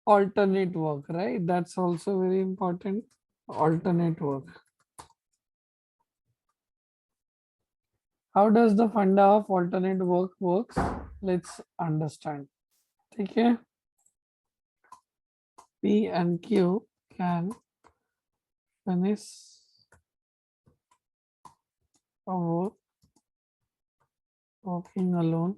alternate work, right? That's also very important. Alternate work. How does the funda of alternate work works? Let's understand. Okay. P and Q can finish a work working alone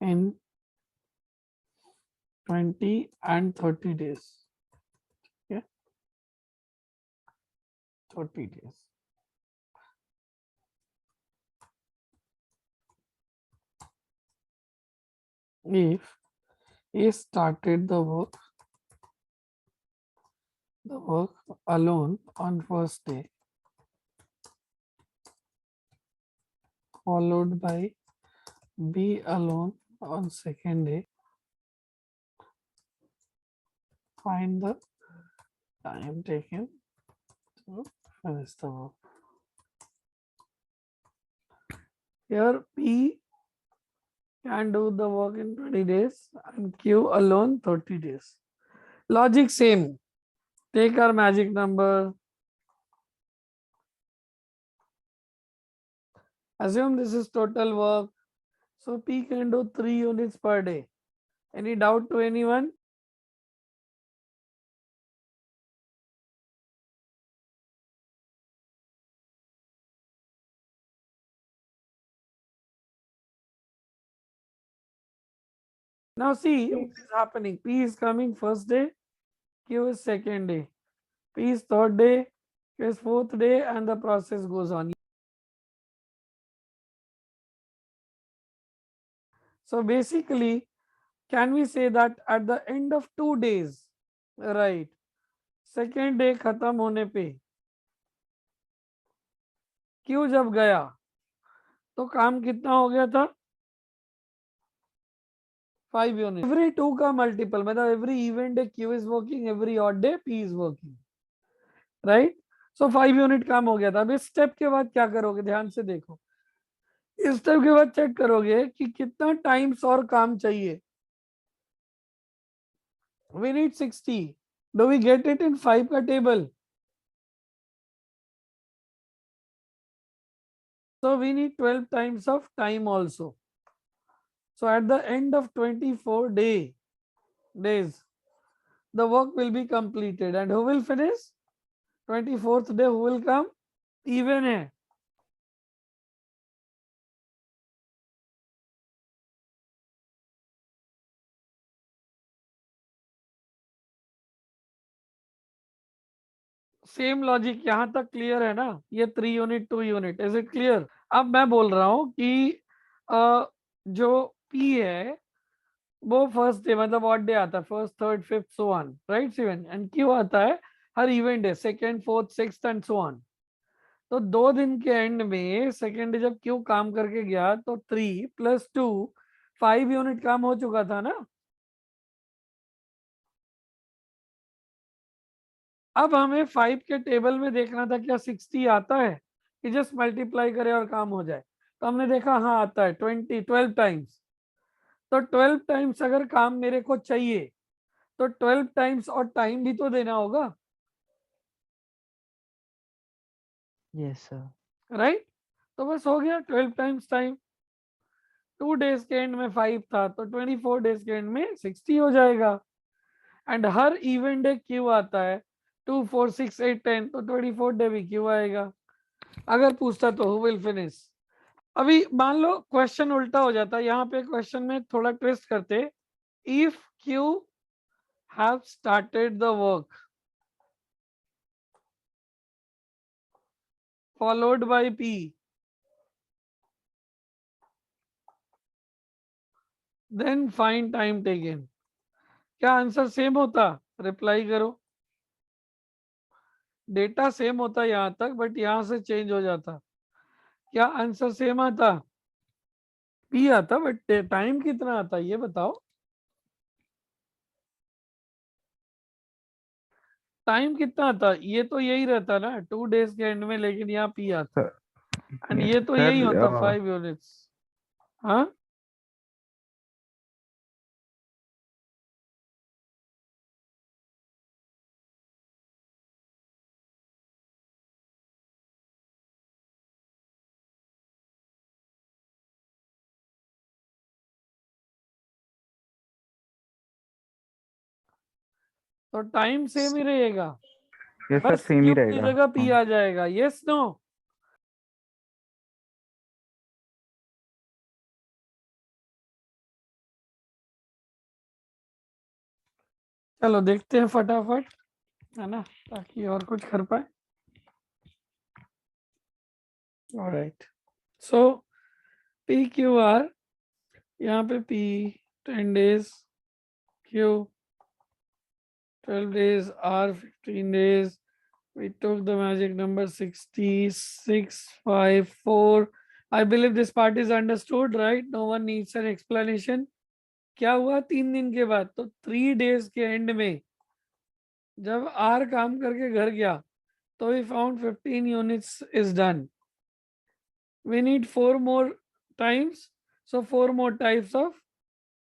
in 20 and 30 days. Okay. 30 days. If he started the work alone on first day, followed by B alone on second day, find the time taken to finish the work. Here P can do the work in 20 days and Q alone 30 days. Logic same. Take our magic number. Assume this is total work. So P can do 3 units per day. Any doubt to anyone? Now see what is happening. P is coming first day, Q is second day, P is third day, Q is fourth day, and the process goes on. So basically, can we say that at the end of 2 days, right? Second day खत्म होने पे Q जब गया तो काम कितना हो गया था? 5 units. Every 2 का multiple मतलब every event day Q is working, every odd day P is working, right? So 5 unit काम हो गया था. अब इस स्टेप के बाद क्या करोगे? ध्यान से देखो. इस स्टेप के बाद चेक करोगे कि कितना टाइम्स और काम चाहिए. We need 60. Do we get it in 5 का table? So we need 12 times of time also. So at the end of 24 days, the work will be completed. And who will finish? 24th day, who will come? Even है. Same logic यहां तक clear है ना? ये 3 unit 2 unit, is it clear? अब मैं बोल रहा हूं कि जो P है वो फर्स्ट डे मतलब ऑड डे आता है, first third fifth so on, right Shivan? And Q आता है हर even day, second fourth sixth and so on. तो 2 दिन के एंड में सेकंड डे जब क्यू काम करके गया तो 3 + 2 5 यूनिट काम हो चुका था ना. अब हमें 5 के टेबल में देखना था क्या 60 आता है कि जस्ट मल्टीप्लाई करे और काम हो जाए. तो हमने देखा हाँ आता है 12 टाइम्स. तो 12 टाइम्स अगर काम मेरे को चाहिए तो 12 टाइम्स और टाइम भी तो देना होगा, Yes, sir. राइट? तो बस हो गया 12 टाइम्स टाइम. 2 डेज के एंड में 5 था तो 24 डेज के एंड में 60 हो जाएगा. And her even day Q आता है 2 4 6 8 10, तो 24 डे भी क्यू आएगा. अगर पूछता तो हु विल फिनिश. अभी मान लो क्वेश्चन उल्टा हो जाता. यहाँ पे क्वेश्चन में थोड़ा ट्विस्ट करते. If Q have started the work followed by P, then find time taken. क्या आंसर सेम होता? रिप्लाई करो. डेटा सेम होता यहां तक, बट यहां से चेंज हो जाता. क्या आंसर सेम आता? पी आता, बट टाइम कितना आता ये बताओ. टाइम कितना आता? ये तो यही रहता ना 2 डेज के एंड में, लेकिन यहाँ पी आता. सर एंड ये तो यही सर होता 5 यूनिट्स. हाँ तो टाइम सेम ही रहेगा, यस सर, बस सेम ही Q की रहेगा। जगह P आ जाएगा। Yes no? चलो देखते हैं फटाफट, है ना, ताकि और कुछ कर पाए। ऑलराइट, सो PQR, यहाँ पे P 10 days, Q 12 days, R 15 days. We took the magic number 6654. I believe this part is understood, right? No one needs an explanation. क्या हुआ 3 दिन के बाद? तो 3 days के एंड में जब R काम करके घर गया तो we found 15 units is done. We need 4 more times, so 4 more types of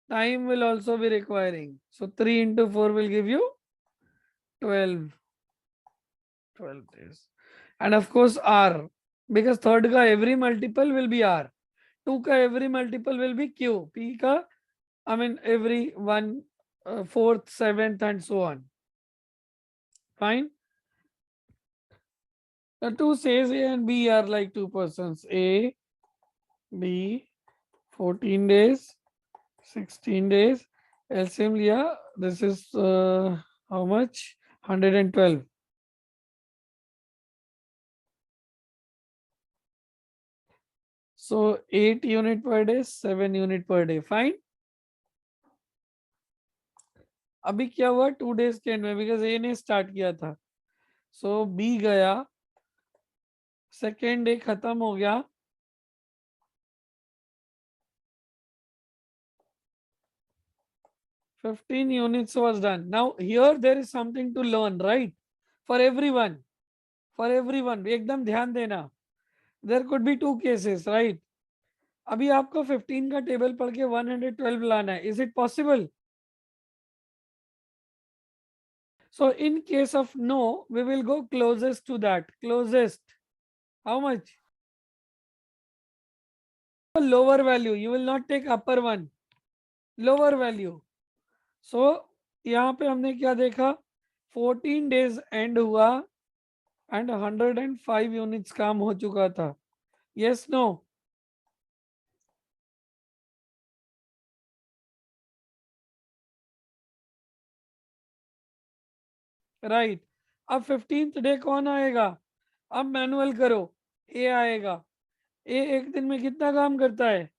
time will also be requiring. So 3 into 4 will give you 12 days. And of course R, because third ka every multiple will be R, 2 ka every multiple will be Q, P ka I mean every 1 4th 7th and so on. Fine. The 2 says A and B are like 2 persons. A, B, 14 days, 16 days. LCM liya, this is how much? 112. So 8 unit per day, 7 unit per day. Fine. अभी क्या हुआ 2 days के and में, because ए ने start किया था, सो B गया, second day खत्म हो गया, $15 units was done. Now here there is something to learn, right? For everyone, एकदम ध्यान देना. There could be 2 cases, right? अभी आपको 15 का टेबल पढ़ के 112 लाना है. Is it possible? So in case of no, we will go closest to that. Closest. How much? Lower value. You will not take upper one. Lower value. So यहाँ पे हमने क्या देखा, 14 days एंड हुआ एंड 105 यूनिट्स काम हो चुका था. Yes no? राइट. अब 15th डे कौन आएगा? अब मैनुअल करो, ए आएगा. ए एक दिन में कितना काम करता है?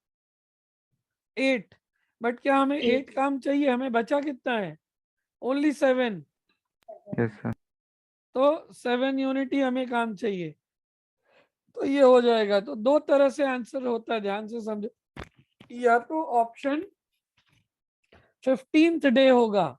8. बट क्या हमें 8 काम चाहिए? हमें बचा कितना है? ओनली 7. Yes sir. तो 7 यूनिट ही हमें काम चाहिए, तो ये हो जाएगा. तो 2 तरह से आंसर होता है, ध्यान से समझो. या तो ऑप्शन 15th डे होगा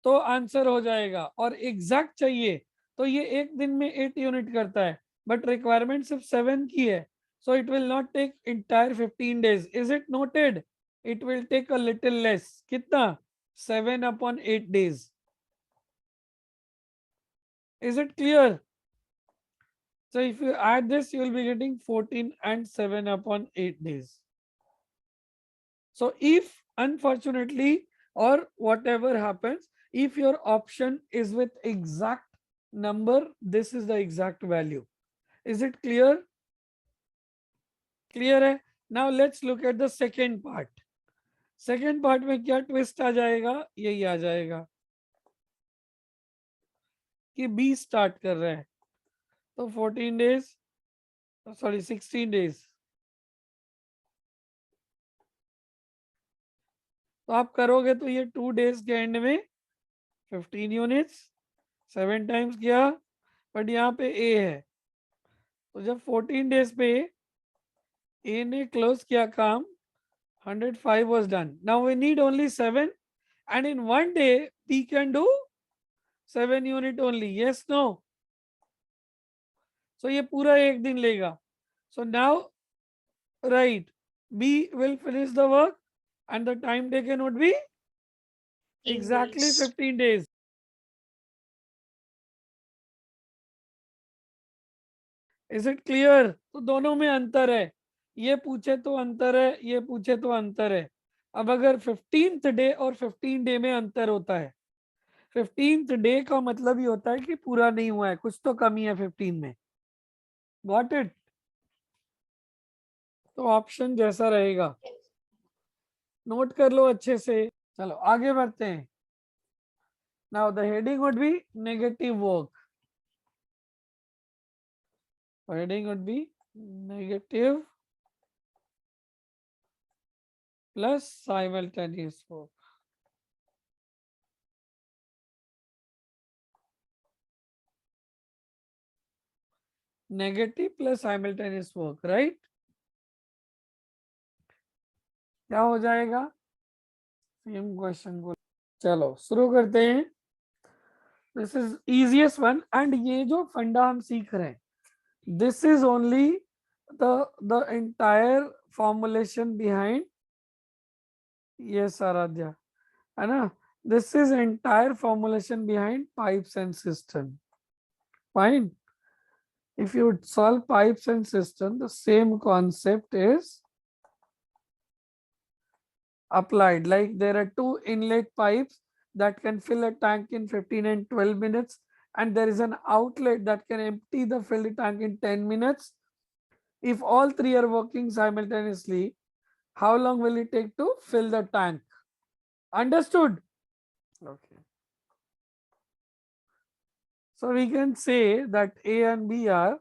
तो आंसर हो जाएगा, और एग्जैक्ट चाहिए तो ये एक दिन में 8 यूनिट करता है, बट रिक्वायरमेंट सिर्फ 7 की है, so it will not take entire 15 days. Is it noted? It will take a little less. कितना? 7/8 days. Is it clear? So if you add this, you will be getting 14 and 7/8 days. So if unfortunately or whatever happens, if your option is with exact number, this is the exact value. Is it clear? Clear है? Now let's look at the second part. Second part में क्या twist आ जाएगा? यही आ जाएगा कि B start कर रहा है, तो 14 days, sorry 16 days. तो आप करोगे तो ये 2 days के एंड में 15 यूनिट्स 7 टाइम्स किया, बट यहाँ पे A है, तो जब 14 डेज पे A ने क्लोज किया काम, 105 was done. Now we need only 7, and in one day B can do 7 unit only. Yes, no? So ये पूरा एक दिन लेगा. So now, right, B will finish the work and the time taken would be exactly 15 days. Is it clear? तो दोनों में अंतर है, ये पूछे तो अंतर है, ये पूछे तो अंतर है. अब अगर 15th डे और 15 डे में अंतर होता है 15th डे का मतलब ही होता है कि पूरा नहीं हुआ है, कुछ तो कमी है 15 में। Got it? तो ऑप्शन जैसा रहेगा नोट कर लो अच्छे से। चलो आगे बढ़ते हैं। Now the heading would be negative work. Heading would be negative plus simultaneous work. Negative plus simultaneous work, right? क्या हो जाएगा? सेम क्वेश्चन को चलो शुरू करते हैं। This is easiest one, and ये जो फंडा हम सीख रहे हैं, this is only the entire formulation behind, yes Aaradhya, है ना? This is entire formulation behind pipes and system. Fine, if you solve pipes and system, the same concept is applied. Like there are two inlet pipes that can fill a tank in 15 and 12 minutes, and there is an outlet that can empty the filled tank in 10 minutes. If all three are working simultaneously, how long will it take to fill the tank? Understood? Okay. So we can say that A and B are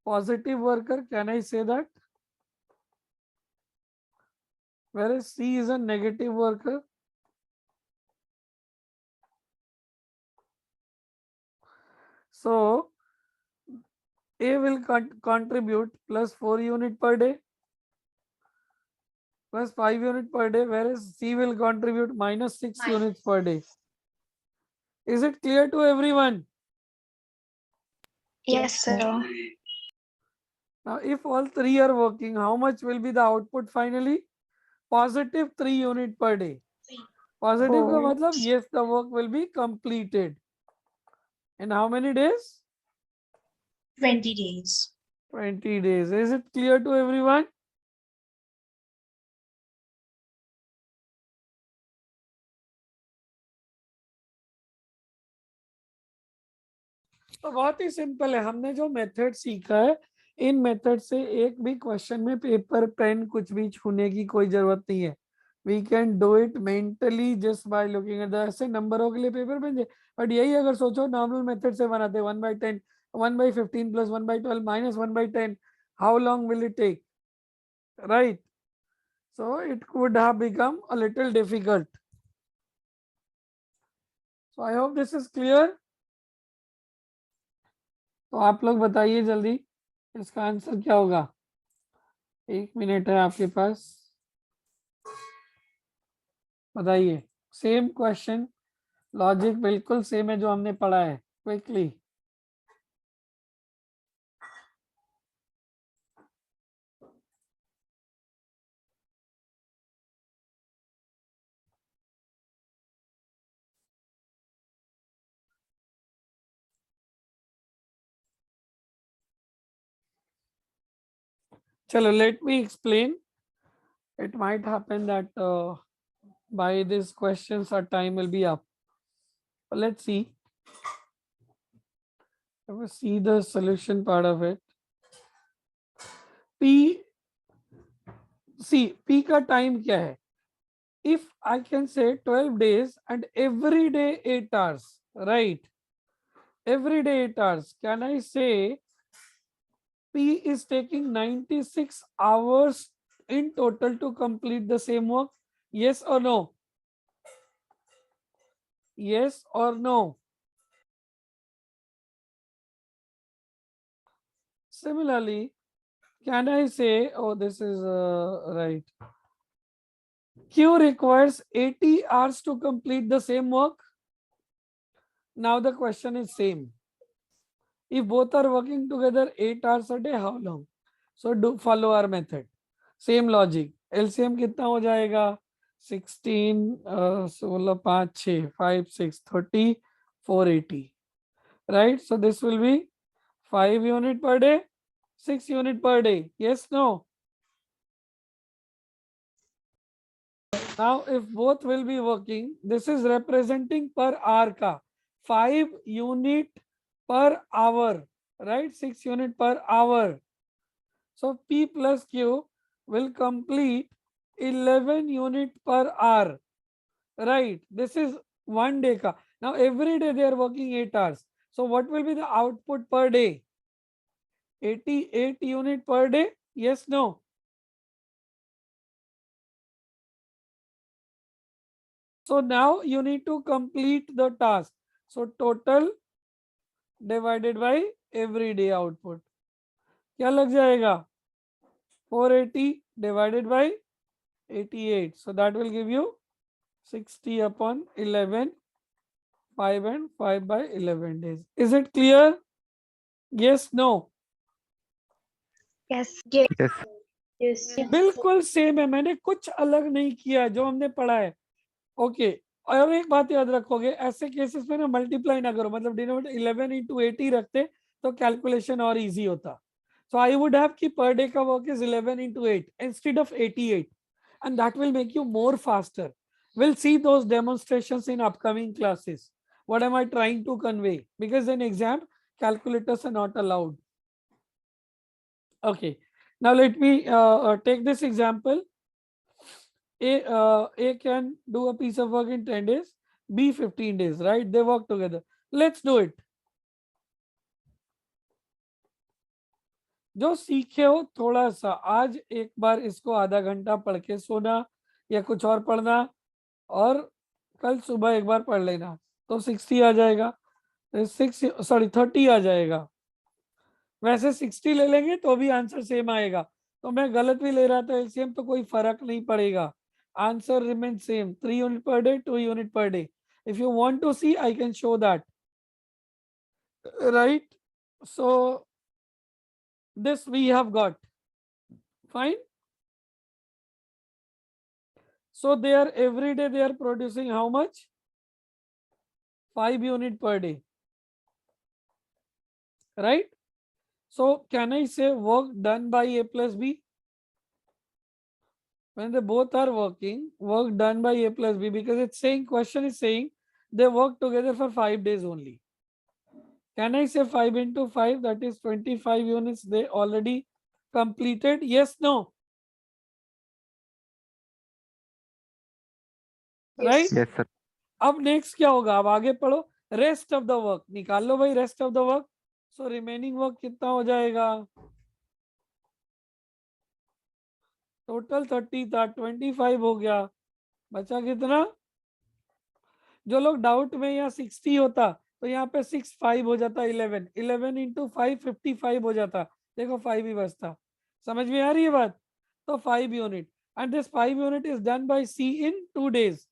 positive worker. Can I say that? Whereas C is a negative worker. So A will contribute plus 4 unit per day, plus 5 unit per day, whereas C will contribute minus 6 units per day. Is it clear to everyone? Yes, sir. Now, if all three are working, how much will be the output finally? Positive 3 unit per day. Positive का मतलब yes, the work will be completed. In how many days? 20 days. 20 days. Is it clear to everyone? तो बहुत ही simple है। हमने जो method सीखा है, इन method से एक भी क्वेश्चन में पेपर पेन कुछ भी छूने की कोई जरूरत नहीं है। We can do it mentally just by looking at the, ऐसे नंबरों के लिए पेपर पेन दे, बट यही अगर सोचो नॉर्मल मेथड से बनाते 1/10, 1/15 plus 1/12 minus 1/10, how long will it take, right? So it could have become a little difficult. So I hope this is clear. तो आप लोग बताइए जल्दी, इसका आंसर क्या होगा? 1 मिनट है आपके पास, बताइए। सेम क्वेश्चन, लॉजिक बिल्कुल सेम है जो हमने पढ़ा है। क्विकली चलो, let me explain. It might happen that by these questions our time will be up. But let's see. Let us see the solution part of it. P, see, P का time क्या है? If I can say 12 days and every day 8 hours, right? Every day 8 hours. Can I say P is taking 96 hours in total to complete the same work? Yes or no? Yes or no? Similarly, can I say, oh, this is right. Q requires 80 hours to complete the same work. Now the question is same. If both are working together 8 hours a day, how long? So do follow our method. Same logic. LCM कितना हो जाएगा? 16, 16, 5, 6, 5, 6, 30, 480. Right? So this will be 5 unit per day, 6 unit per day. Yes, no? Now, if both will be working, this is representing per hour ka 5 unit per hour, right? 6 unit per hour. So P plus Q will complete 11 unit per hour, right? This is 1 day ka. Now every day they are working 8 hours. So what will be the output per day? 88 unit per day? Yes, no? So now you need to complete the task. So total divided by everyday output. क्या लग जाएगा? 480 divided by 88. So that will give you 60 upon 11, 5 and 5 by 11 days. Is it clear? Yes, no? Yes. Yes. Yes. Yes. बिल्कुल same है, मैंने कुछ अलग नहीं किया जो हमने पढ़ा है. ओके और एक बात याद रखोगे, ऐसे केसेस में ना मल्टीप्लाई ना करो, मतलब डिनोमिनेटर 11 into 80 रखते तो कैलकुलेशन और इजी होता. So I would have कि per day का work is 11 into 8 instead of 88, and that will make you more faster. We'll see those demonstrations in upcoming classes. What am I trying to convey? Because in exam, calculators are not allowed. Okay, now let me take this example. A can do a piece of work in 10 days, B 15 days, right? They work together. Let's do it. जो सीखे हो थोड़ा सा आज एक बार इसको आधा घंटा पढ़ के सोना या कुछ और पढ़ना, और कल सुबह एक बार पढ़ लेना, तो 60 आ जाएगा, 30 आ जाएगा. वैसे 60 ले लेंगे तो भी आंसर सेम आएगा, तो मैं गलत भी ले रहा था एलसीएम तो कोई फर्क नहीं पड़ेगा. Answer remain same, 3 unit per day, 2 unit per day. If you want to see, I can show that. Right? So this we have got. Fine. So they are every day they are producing how much? 5 unit per day. Right? So can I say work done by A plus B? When they both are working, work done by A plus B, because it's saying, question is saying they work together for 5 days only. Can I say 5 into 5, that is 25 units they already completed? Yes, no? Right? Yes, sir. अब next क्या होगा? अब आगे पढ़ो, rest of the work निकाल लो भाई, rest of the work. So remaining work कितना हो जाएगा? टोटल 30 था, 25 हो गया, बचा कितना? जो लोग डाउट में यहाँ 60 होता तो यहाँ पे 6 5 हो जाता, 11 into 5 55 हो जाता. देखो 5 ही बचता. समझ में आ रही है बात? तो 5 unit, and this 5 unit is done by C in 2 days.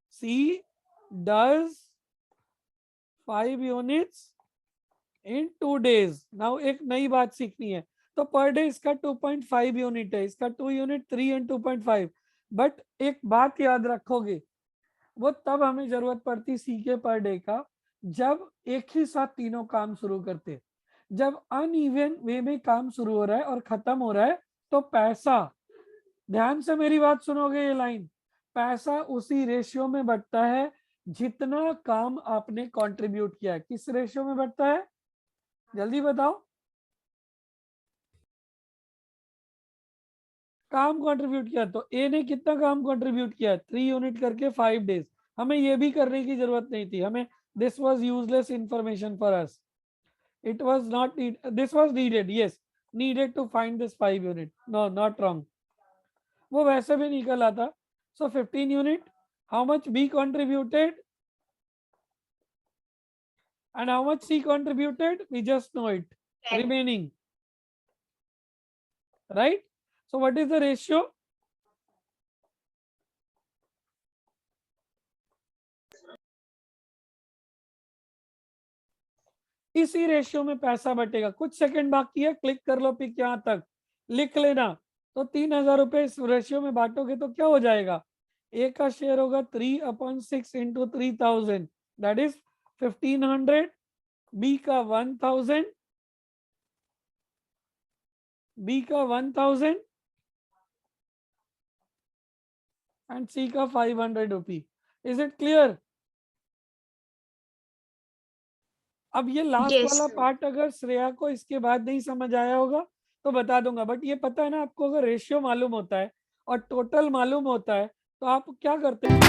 C does 5 units in 2 days. Now एक नई बात सीखनी है, तो पर डे इसका 2.5 यूनिट है, इसका 2 यूनिट 3 and 2.5. बट एक बात याद रखोगे, वो तब हमें जरूरत पड़ती सी के पर डे का जब एक ही साथ तीनों काम शुरू करते. जब अनइवन वे में काम शुरू हो रहा है और खत्म हो रहा है तो पैसा, ध्यान से मेरी बात सुनोगे, ये लाइन, पैसा उसी रेशियो में बढ़ता है जितना काम आपने कंट्रीब्यूट किया है. किस रेशियो में बढ़ता है? जल्दी बताओ. काम कंट्रीब्यूट किया, तो ए ने कितना काम कंट्रीब्यूट किया? 3 यूनिट करके 5 डेज. हमें ये भी करने की जरूरत नहीं थी, हमें this was useless information for us. It was not need, this was needed, yes, needed to find this 5 unit. No, not wrong, वो वैसे भी निकल आता. So 15 unit, how much be contributed and how much C contributed? We just know it. Remaining. Right? So what is the ratio? इसी ratio में पैसा बटेगा. कुछ second बाकी है, क्लिक कर लो पिक यहां तक, लिख लेना. तो 3000 रुपए इस रेशियो में बांटोगे तो क्या हो जाएगा? ए का शेयर होगा 3/6 into 3000, दैट इज 1500. बी का 1000, बी का 1000 एंड सी का 500 रुपी। Is it clear? अब ये लास्ट Yes, वाला sir. पार्ट अगर श्रेया को इसके बाद नहीं समझ आया होगा तो बता दूंगा, बट ये पता है ना आपको, अगर रेशियो मालूम होता है और टोटल मालूम होता है तो आप क्या करते हैं,